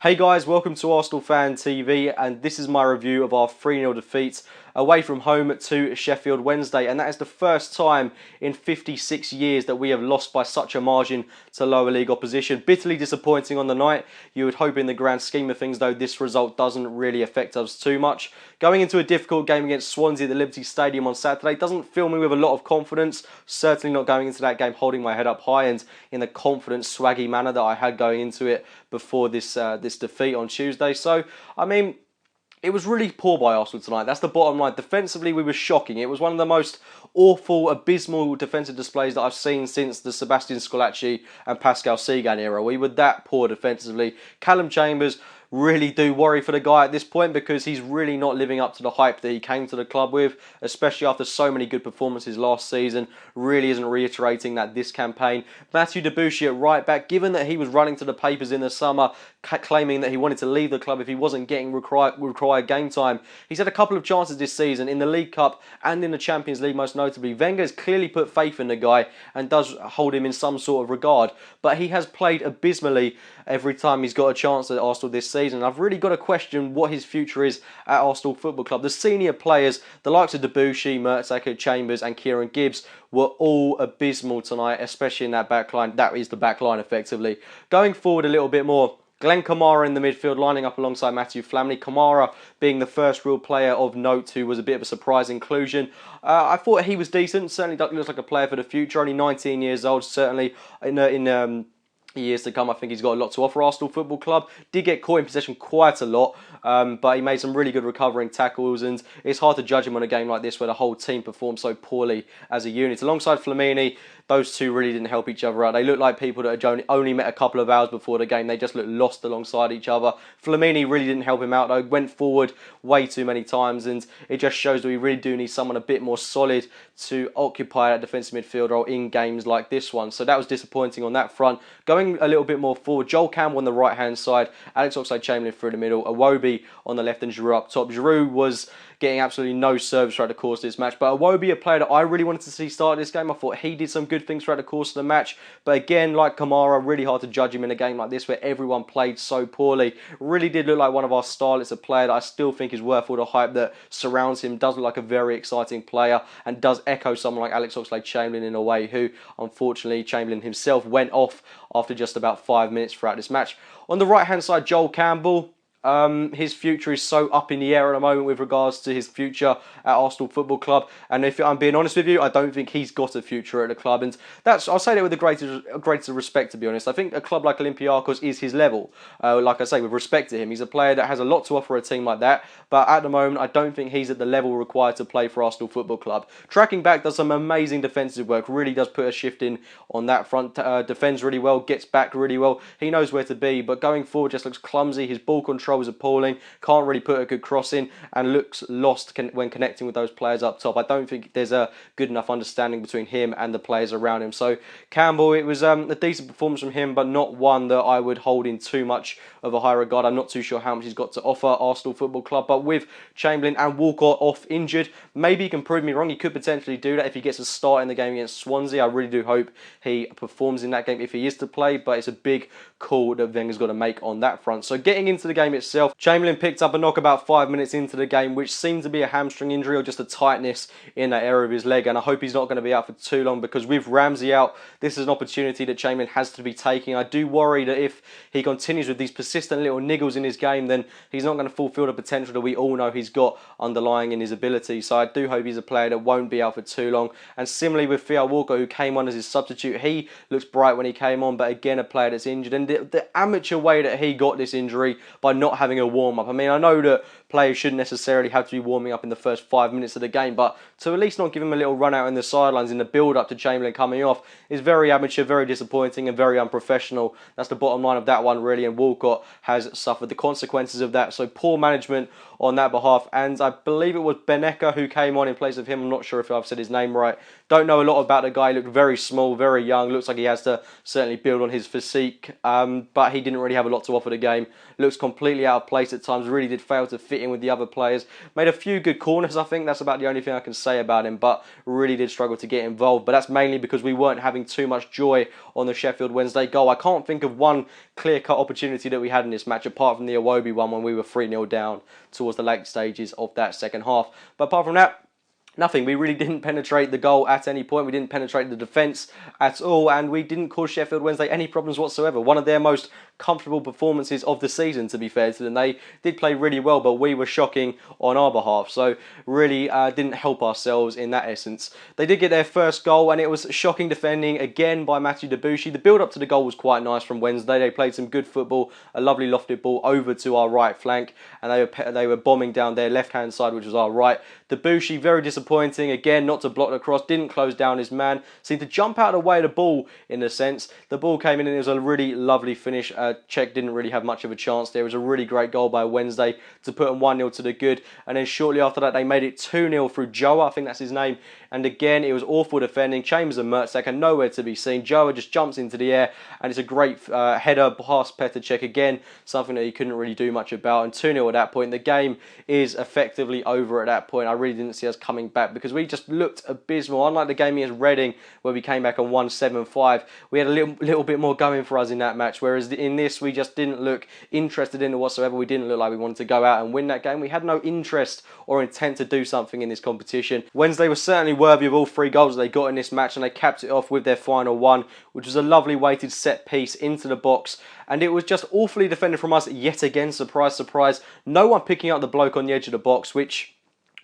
Hey guys, welcome to Arsenal Fan TV, and this is my review of our 3-0 defeat away from home to Sheffield Wednesday, and that is the first time in 56 years that we have lost by such a margin to lower league opposition. Bitterly disappointing on the night. You would hope in the grand scheme of things though this result doesn't really affect us too much. Going into a difficult game against Swansea at the Liberty Stadium on Saturday doesn't fill me with a lot of confidence. Certainly not going into that game holding my head up high and in the confident, swaggy manner that I had going into it before this defeat on Tuesday. So, I mean, it was really poor by Arsenal tonight. That's the bottom line. Defensively, we were shocking. It was one of the most awful, abysmal defensive displays that I've seen since the Sebastian Scolacci and Pascal Segan era. We were that poor defensively. Callum Chambers, really do worry for the guy at this point because he's really not living up to the hype that he came to the club with, especially after so many good performances last season. Really isn't reiterating that this campaign. Mathieu Debuchy at right back, given that he was running to the papers in the summer, claiming that he wanted to leave the club if he wasn't getting required game time. He's had a couple of chances this season in the League Cup and in the Champions League most notably. Wenger has clearly put faith in the guy and does hold him in some sort of regard, but he has played abysmally every time he's got a chance at Arsenal this season. I've really got to question what his future is at Arsenal Football Club. The senior players, the likes of Debuchy, Mertesacker, Chambers and Kieran Gibbs, were all abysmal tonight, especially in that back line. That is the back line effectively. Going forward a little bit more, Glenn Kamara in the midfield, lining up alongside Matthew Flamini. Kamara being the first real player of note who was a bit of a surprise inclusion. I thought he was decent. Certainly looks like a player for the future. Only 19 years old. Certainly in years to come, I think he's got a lot to offer Arsenal Football Club. Did get caught in possession quite a lot, but he made some really good recovering tackles, and it's hard to judge him on a game like this where the whole team performed so poorly as a unit. Alongside Flamini, those two really didn't help each other out. They looked like people that had only met a couple of hours before the game. They just looked lost alongside each other. Flamini really didn't help him out though. Went forward way too many times, and it just shows that we really do need someone a bit more solid to occupy that defensive midfield role in games like this one. So that was disappointing on that front. Going a little bit more forward, Joel Campbell on the right hand side, Alex Oxlade-Chamberlain through the middle, Iwobi on the left and Giroud up top. Giroud was getting absolutely no service throughout the course of this match, but Iwobi, a player that I really wanted to see start this game. I thought he did some good things throughout the course of the match, but again, like Kamara, really hard to judge him in a game like this where everyone played so poorly. Really did look like one of our stars. It's a player that I still think is worth all the hype that surrounds him. Does look like a very exciting player and does echo someone like Alex Oxlade-Chamberlain in a way, who unfortunately Chamberlain himself went off after just about 5 minutes throughout this match. On the right hand side, Joel Campbell. His future is so up in the air at the moment with regards to his future at Arsenal Football Club, and if I'm being honest with you, I don't think he's got a future at the club, and I'll say that with the greatest respect, to be honest. I think a club like Olympiacos is his level. Like I say, with respect to him, he's a player that has a lot to offer a team like that, but at the moment I don't think he's at the level required to play for Arsenal Football Club. Tracking back, does some amazing defensive work, really does put a shift in on that front, defends really well, gets back really well, he knows where to be, but going forward just looks clumsy. His ball control is appalling, can't really put a good cross in, and looks lost when connecting with those players up top. I don't think there's a good enough understanding between him and the players around him. So Campbell, it was a decent performance from him, but not one that I would hold in too much of a high regard. I'm not too sure how much he's got to offer Arsenal Football Club, but with Chamberlain and Walcott off injured, maybe he can prove me wrong. He could potentially do that if he gets a start in the game against Swansea. I really do hope he performs in that game if he is to play, but it's a big call that Wenger's got to make on that front. So getting into the game itself, Chamberlain picked up a knock about 5 minutes into the game, which seemed to be a hamstring injury or just a tightness in that area of his leg, and I hope he's not going to be out for too long, because with Ramsey out, this is an opportunity that Chamberlain has to be taking. I do worry that if he continues with these persistent little niggles in his game, then he's not going to fulfil the potential that we all know he's got underlying in his ability. So I do hope he's a player that won't be out for too long. And similarly with Theo Walker, who came on as his substitute, he looks bright when he came on, but again a player that's injured, and the amateur way that he got this injury by not having a warm-up. I mean, I know that players shouldn't necessarily have to be warming up in the first 5 minutes of the game, but to at least not give him a little run out in the sidelines in the build-up to Chamberlain coming off is very amateur, very disappointing and very unprofessional. That's the bottom line of that one really, and Walcott has suffered the consequences of that. So poor management on that behalf, and I believe it was Beneka who came on in place of him. I'm not sure if I've said his name right. Don't know a lot about the guy. He looked very small, very young. Looks like he has to certainly build on his physique, but he didn't really have a lot to offer the game. Looks completely out of place at times. Really did fail to fit in with the other players. Made a few good corners, I think. That's about the only thing I can say about him, but really did struggle to get involved. But that's mainly because we weren't having too much joy on the Sheffield Wednesday goal. I can't think of one clear-cut opportunity that we had in this match, apart from the Iwobi one when we were 3-0 down towards the late stages of that second half. But apart from that, nothing. We really didn't penetrate the goal at any point. We didn't penetrate the defence at all, and we didn't cause Sheffield Wednesday any problems whatsoever. One of their most comfortable performances of the season, to be fair to them. They did play really well, but we were shocking on our behalf, so really didn't help ourselves in that essence. They did get their first goal, and it was shocking defending again by Matthew Debussy. The build-up to the goal was quite nice from Wednesday. They played some good football, a lovely lofted ball over to our right flank, and they were bombing down their left-hand side, which was our right. Debussy, very disappointing, again, not to block the cross, didn't close down his man, seemed to jump out of the way of the ball in a sense. The ball came in and it was a really lovely finish. Czech didn't really have much of a chance there. It was a really great goal by Wednesday to put them 1-0 to the good, and then shortly after that they made it 2-0 through Joa, I think that's his name, and again it was awful defending. Chambers and Mertzak are nowhere to be seen. Joa just jumps into the air, and it's a great header past Petr Cech, again, something that he couldn't really do much about, and 2-0 at that point. The game is effectively over at that point. I really didn't see us coming back because we just looked abysmal. Unlike the game against Reading where we came back and won 7-5, we had a little bit more going for us in that match, whereas in this we just didn't look interested in it whatsoever. We didn't look like we wanted to go out and win that game. We had no interest or intent to do something in this competition. Wednesday was certainly worthy of all 3 goals that they got in this match, and they capped it off with their final one, which was a lovely weighted set piece into the box, and it was just awfully defended from us yet again. Surprise, surprise. No one picking up the bloke on the edge of the box, which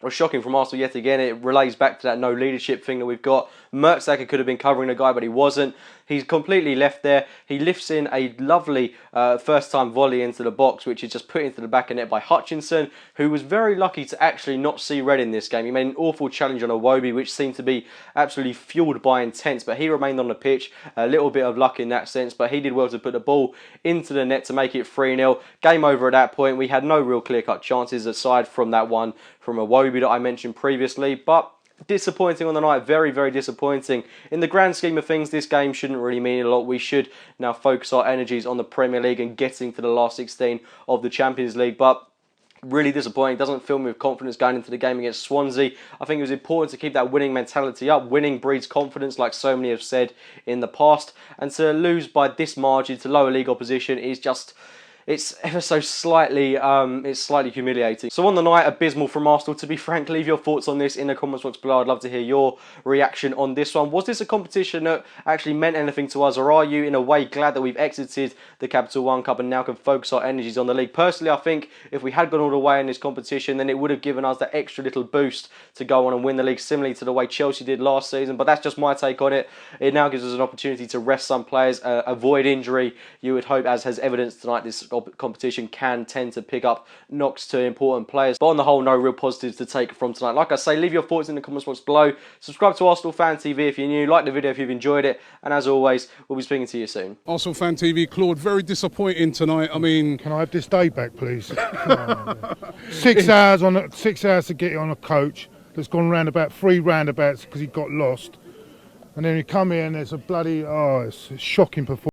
was shocking from Arsenal yet again. It relates back to that no leadership thing that we've got. Mertzak could have been covering the guy, but he wasn't. He's completely left there. He lifts in a lovely first-time volley into the box, which is just put into the back of net by Hutchinson, who was very lucky to actually not see red in this game. He made an awful challenge on Iwobi, which seemed to be absolutely fueled by intent, but he remained on the pitch. A little bit of luck in that sense, but he did well to put the ball into the net to make it 3-0. Game over at that point. We had no real clear-cut chances aside from that one from Iwobi that I mentioned previously, but disappointing on the night, very, very disappointing. In the grand scheme of things, this game shouldn't really mean a lot. We should now focus our energies on the Premier League and getting to the last 16 of the Champions League, but really disappointing. Doesn't fill me with confidence going into the game against Swansea. I think it was important to keep that winning mentality up. Winning breeds confidence, like so many have said in the past, and to lose by this margin to lower league opposition is just... it's ever so slightly, it's slightly humiliating. So on the night, abysmal from Arsenal. To be frank, leave your thoughts on this in the comments box below. I'd love to hear your reaction on this one. Was this a competition that actually meant anything to us, or are you in a way glad that we've exited the Capital One Cup and now can focus our energies on the league? Personally, I think if we had gone all the way in this competition, then it would have given us that extra little boost to go on and win the league, similarly to the way Chelsea did last season. But that's just my take on it. It now gives us an opportunity to rest some players, avoid injury. You would hope, as has evidenced tonight, this competition can tend to pick up knocks to important players. But on the whole, no real positives to take from tonight. Like I say, leave your thoughts in the comments box below. Subscribe to Arsenal Fan TV if you're new. Like the video if you've enjoyed it. And as always, we'll be speaking to you soon. Arsenal Fan TV, Claude, very disappointing tonight. I mean... Can I have this day back, please? 6 hours on 6 hours to get it on a coach that's gone round about 3 roundabouts because he got lost. And then you come here and there's a bloody... oh, it's a shocking performance.